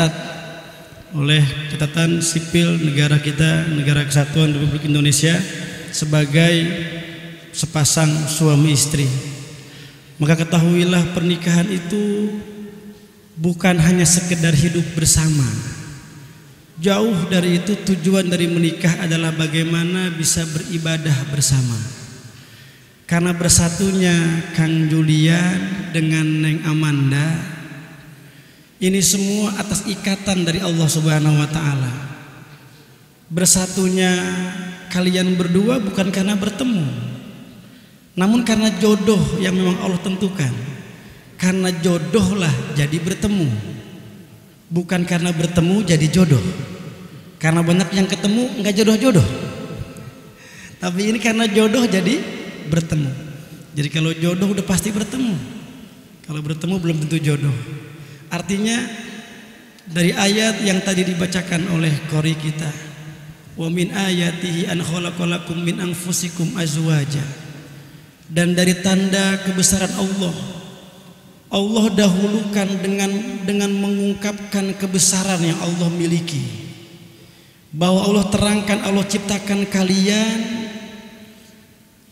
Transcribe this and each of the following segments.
dicatat oleh catatan sipil negara kita, Negara Kesatuan Republik Indonesia, sebagai sepasang suami istri. Maka ketahuilah pernikahan itu bukan hanya sekedar hidup bersama. Jauh dari itu, tujuan dari menikah adalah bagaimana bisa beribadah bersama. Karena bersatunya Kang Julian dengan Neng Amanda ini semua atas ikatan dari Allah Subhanahu wa Ta'ala. Bersatunya kalian berdua bukan karena bertemu, namun karena jodoh yang memang Allah tentukan. Karena jodoh lah jadi bertemu, bukan karena bertemu jadi jodoh. Karena banyak yang ketemu enggak jodoh-jodoh, tapi ini karena jodoh jadi bertemu. Jadi kalau jodoh udah pasti bertemu, kalau bertemu belum tentu jodoh. Artinya dari ayat yang tadi dibacakan oleh qori kita, wa min ayatihi an khalaqalakum min anfusikum azwaja, dan dari tanda kebesaran Allah, Allah dahulukan dengan mengungkapkan kebesaran yang Allah miliki, bahwa Allah terangkan, Allah ciptakan kalian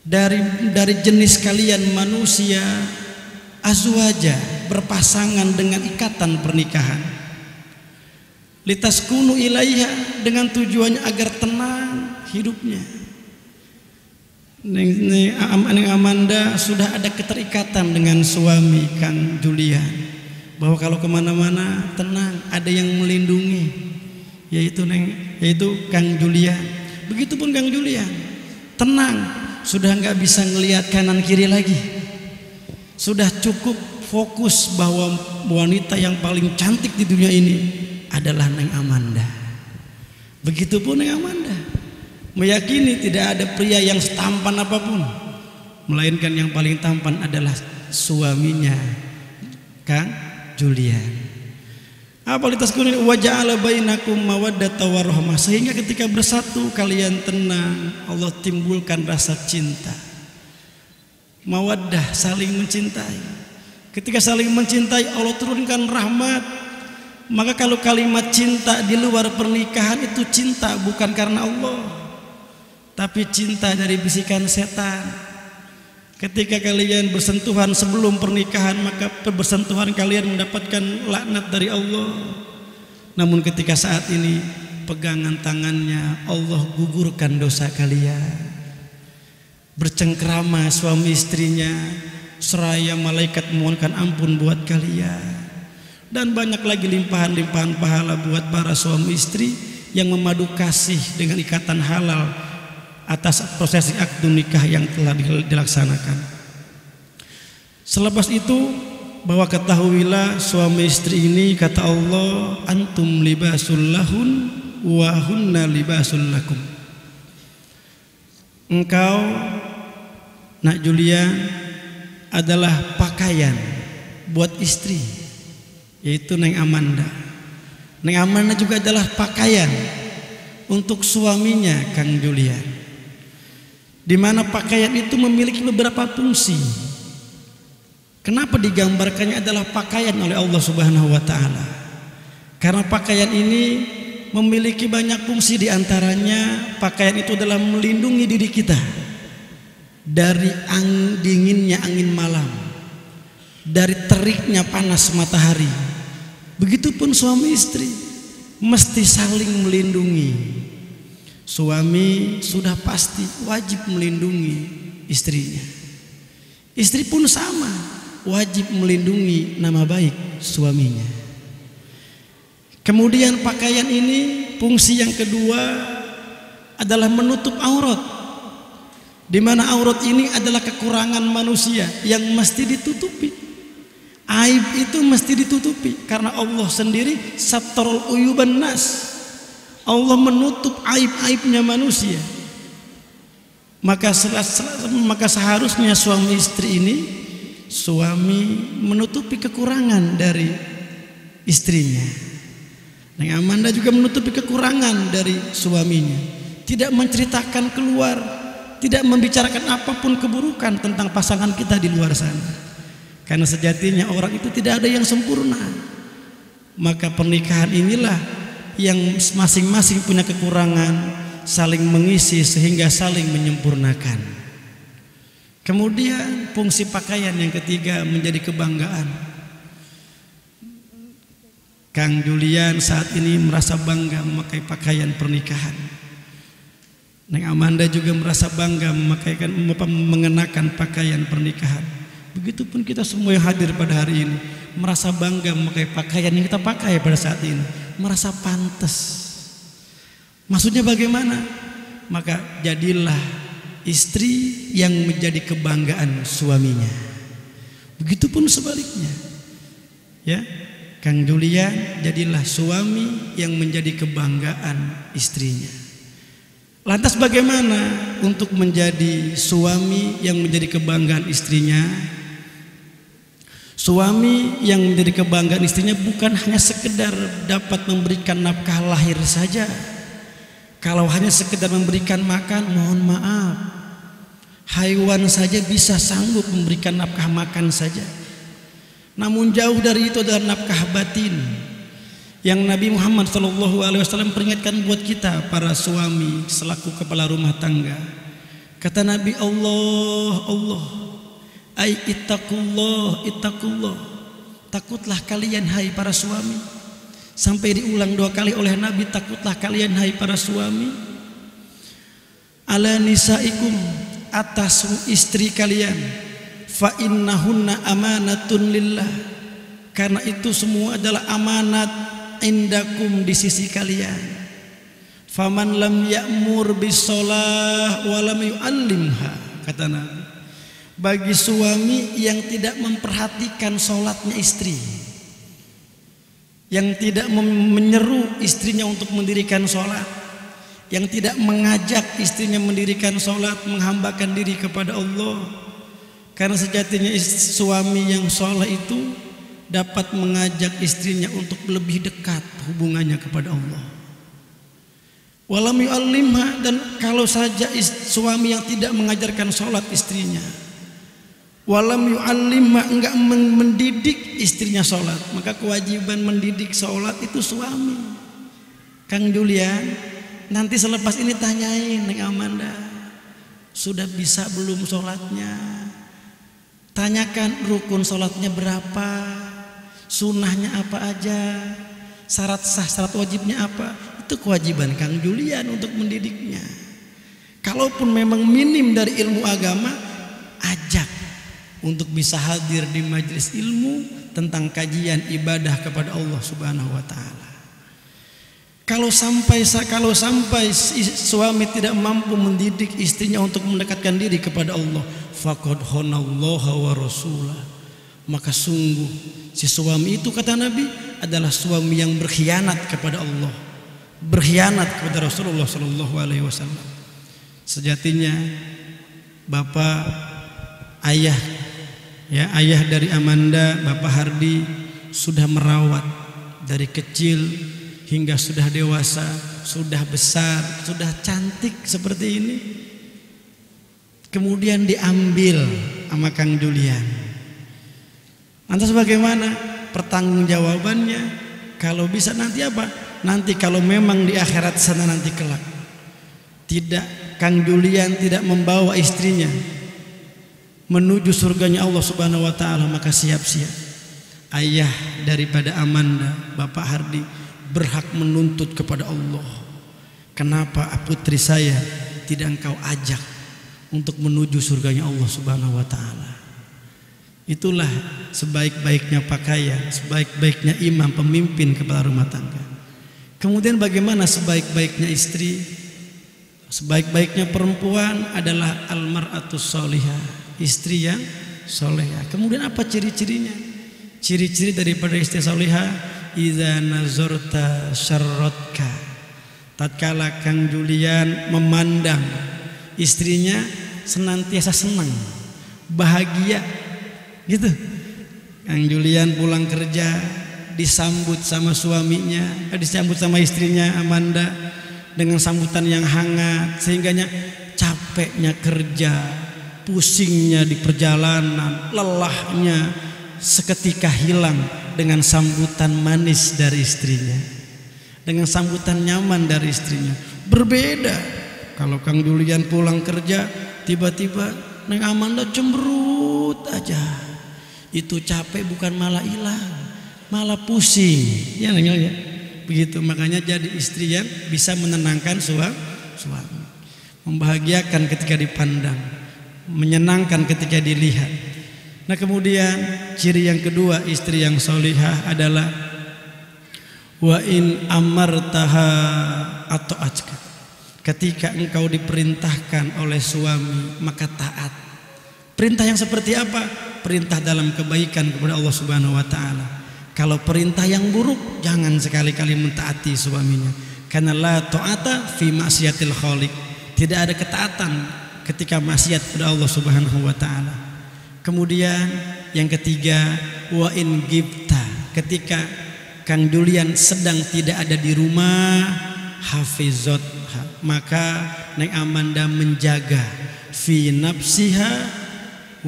dari jenis kalian manusia azwaja, berpasangan dengan ikatan pernikahan. Litaskunu ilaiha, dengan tujuannya agar tenang hidupnya. Neng Amanda sudah ada keterikatan dengan suami Kang Julian, bahwa kalau kemana-mana tenang, ada yang melindungi, yaitu Kang Julian. Begitupun Kang Julian, tenang, sudah nggak bisa ngelihat kanan kiri lagi, sudah cukup fokus bahwa wanita yang paling cantik di dunia ini adalah Neng Amanda. Begitupun Neng Amanda meyakini tidak ada pria yang setampan apapun, melainkan yang paling tampan adalah suaminya Kang Julian. Apalitas kuning wa ja'ala bainakum mawaddata warahmah, sehingga ketika bersatu kalian tenang, Allah timbulkan rasa cinta, mawaddah, saling mencintai. Ketika saling mencintai, Allah turunkan rahmat. Maka kalau kalimat cinta di luar pernikahan itu cinta bukan karena Allah, tapi cinta dari bisikan setan. Ketika kalian bersentuhan sebelum pernikahan, maka bersentuhan kalian mendapatkan laknat dari Allah. Namun ketika saat ini pegangan tangannya, Allah gugurkan dosa kalian. Bercengkrama suami istrinya, seraya malaikat memohonkan ampun buat kalian, dan banyak lagi limpahan-limpahan pahala buat para suami istri yang memadu kasih dengan ikatan halal atas prosesi akad nikah yang telah dilaksanakan. Selepas itu, bahwa ketahuilah suami istri ini, kata Allah, antum libasul lahun wa hunna libasul lakum. Engkau Nak Julian adalah pakaian buat istri, yaitu Neng Amanda. Neng Amanda juga adalah pakaian untuk suaminya Kang Julian, di mana pakaian itu memiliki beberapa fungsi. Kenapa digambarkannya adalah pakaian oleh Allah Subhanahu wa Ta'ala? Karena pakaian ini memiliki banyak fungsi, diantaranya pakaian itu adalah melindungi diri kita dari dinginnya angin malam, dari teriknya panas matahari. Begitupun suami istri mesti saling melindungi. Suami sudah pasti wajib melindungi istrinya, istri pun sama, wajib melindungi nama baik suaminya. Kemudian pakaian ini fungsi yang kedua adalah menutup aurat, di mana aurat ini adalah kekurangan manusia yang mesti ditutupi. Aib itu mesti ditutupi, karena Allah sendiri sattarul uyuban nas, Allah menutup aib-aibnya manusia. Maka seharusnya suami istri ini, suami menutupi kekurangan dari istrinya. Neng Amanda juga menutupi kekurangan dari suaminya, tidak menceritakan keluar, tidak membicarakan apapun keburukan tentang pasangan kita di luar sana. Karena sejatinya orang itu tidak ada yang sempurna. Maka pernikahan inilah yang masing-masing punya kekurangan, saling mengisi sehingga saling menyempurnakan. Kemudian fungsi pakaian yang ketiga menjadi kebanggaan. Kang Julian saat ini merasa bangga memakai pakaian pernikahan. Neng Amanda juga merasa bangga mengenakan pakaian pernikahan. Begitupun kita semua yang hadir pada hari ini merasa bangga memakai pakaian yang kita pakai pada saat ini, merasa pantas. Maksudnya bagaimana? Maka jadilah istri yang menjadi kebanggaan suaminya. Begitupun sebaliknya. Ya, Kang Julian jadilah suami yang menjadi kebanggaan istrinya. Lantas bagaimana untuk menjadi suami yang menjadi kebanggaan istrinya? Suami yang menjadi kebanggaan istrinya bukan hanya sekedar dapat memberikan nafkah lahir saja. Kalau hanya sekedar memberikan makan, mohon maaf, haiwan saja bisa sanggup memberikan nafkah makan saja. Namun jauh dari itu adalah nafkah batin yang Nabi Muhammad SAW peringatkan buat kita para suami selaku kepala rumah tangga. Kata Nabi, Allah ay ittaqullah, takutlah kalian hai para suami. Sampai diulang 2 kali oleh Nabi, takutlah kalian hai para suami. Ala nisaikum, atas istri kalian, fa innahunna amanatun lillah, karena itu semua adalah amanat indakum di sisi kalian. Faman lam ya'mur bisolah wa lam yu'allimha, kata Nabi, bagi suami yang tidak memperhatikan sholatnya istri, yang tidak menyeru istrinya untuk mendirikan sholat, yang tidak mengajak istrinya mendirikan sholat, menghambakan diri kepada Allah. Karena sejatinya suami yang sholat itu dapat mengajak istrinya untuk lebih dekat hubungannya kepada Allah. Walam yu'allimha, dan kalau saja suami yang tidak mengajarkan sholat istrinya, walam yu'allimha, enggak mendidik istrinya sholat, maka kewajiban mendidik sholat itu suami. Kang Julian, nanti selepas ini tanyain Neng Amanda, sudah bisa belum sholatnya? Tanyakan rukun sholatnya berapa, sunnahnya apa aja, syarat sah, syarat wajibnya apa. Itu kewajiban Kang Julian untuk mendidiknya. Kalaupun memang minim dari ilmu agama, ajak untuk bisa hadir di majelis ilmu tentang kajian ibadah kepada Allah Subhanahu wa taala. Kalau sampai suami tidak mampu mendidik istrinya untuk mendekatkan diri kepada Allah, faqad khonallaha wa rasulah, maka sungguh si suami itu, kata Nabi, adalah suami yang berkhianat kepada Allah, berkhianat kepada Rasulullah sallallahu alaihi wasallam. Sejatinya bapak, ayah, ya, ayah dari Amanda, Bapak Hardi, sudah merawat dari kecil hingga sudah dewasa, sudah besar, sudah cantik seperti ini. Kemudian diambil sama Kang Julian. Lantas bagaimana pertanggungjawabannya? Kalau bisa nanti apa? Nanti kalau memang di akhirat sana nanti kelak, tidak, Kang Julian tidak membawa istrinya menuju surganya Allah Subhanahu wa taala, maka siap-siap ayah daripada Amanda, Bapak Hardi, berhak menuntut kepada Allah, kenapa putri saya tidak engkau ajak untuk menuju surganya Allah Subhanahu wa taala. Itulah sebaik-baiknya pakaian, sebaik-baiknya imam, pemimpin kepala rumah tangga. Kemudian bagaimana sebaik-baiknya istri? Sebaik-baiknya perempuan adalah almar'atus sholihah, istri yang solehah. Kemudian apa ciri-cirinya? Ciri-ciri daripada istri solehah, idza nazarta syarratka. Tatkala Kang Julian memandang istrinya senantiasa senang, bahagia, gitu. Kang Julian pulang kerja disambut sama suaminya, disambut sama istrinya Amanda dengan sambutan yang hangat, sehingganya capeknya kerja, pusingnya di perjalanan, lelahnya seketika hilang dengan sambutan manis dari istrinya, dengan sambutan nyaman dari istrinya. Berbeda kalau Kang Julian pulang kerja tiba-tiba Neng Amanda cemberut aja. Itu capek bukan malah hilang, malah pusing. Ya Neng ya. Begitu, makanya jadi istri yang bisa menenangkan suami, membahagiakan ketika dipandang, menyenangkan ketika dilihat. Nah kemudian ciri yang kedua istri yang solihah adalah wa in amartaha atau ajka. Ketika engkau diperintahkan oleh suami maka taat. Perintah yang seperti apa? Perintah dalam kebaikan kepada Allah Subhanahu wa taala. Kalau perintah yang buruk jangan sekali-kali mentaati suaminya. Karena la ta'ata fi maksiatil khaliq. Tidak ada ketaatan ketika maksiat kepada Allah Subhanahu wa taala. Kemudian yang ketiga wa in gibta. Ketika Kang Julian sedang tidak ada di rumah, hafizat, maka Neng Amanda menjaga fi nafsiha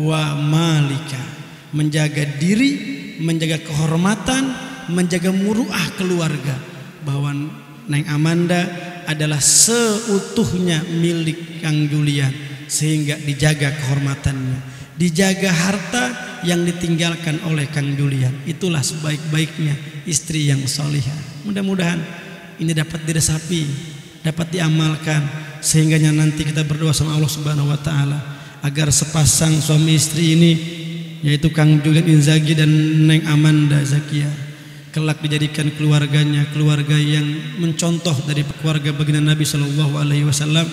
wa malika, menjaga diri, menjaga kehormatan, menjaga muruah keluarga, bahwa Neng Amanda adalah seutuhnya milik Kang Julian, sehingga dijaga kehormatannya, dijaga harta yang ditinggalkan oleh Kang Julian. Itulah sebaik-baiknya istri yang solihah. Mudah-mudahan ini dapat diresapi, dapat diamalkan, sehingga nanti kita berdoa sama Allah Subhanahu wa taala agar sepasang suami istri ini, yaitu Kang Julian Inzaghi dan Neng Amanda Zakia, kelak dijadikan keluarganya keluarga yang mencontoh dari keluarga baginda Nabi Shallallahu Alaihi Wasallam,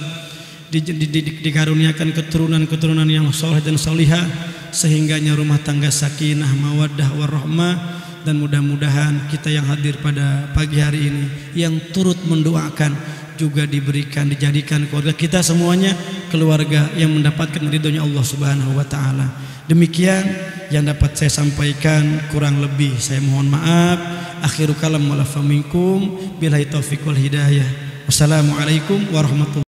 dikaruniakan keturunan-keturunan yang soleh dan solihah, sehingganya rumah tangga sakinah, mawaddah, warahmah. Dan mudah-mudahan kita yang hadir pada pagi hari ini yang turut mendoakan juga diberikan, dijadikan keluarga kita semuanya keluarga yang mendapatkan ridhonya Allah Subhanahu wa taala. Demikian yang dapat saya sampaikan, kurang lebih saya mohon maaf. Akhiru kalam wal minkum billahi taufiq wal hidayah. Wassalamualaikum warahmatullahi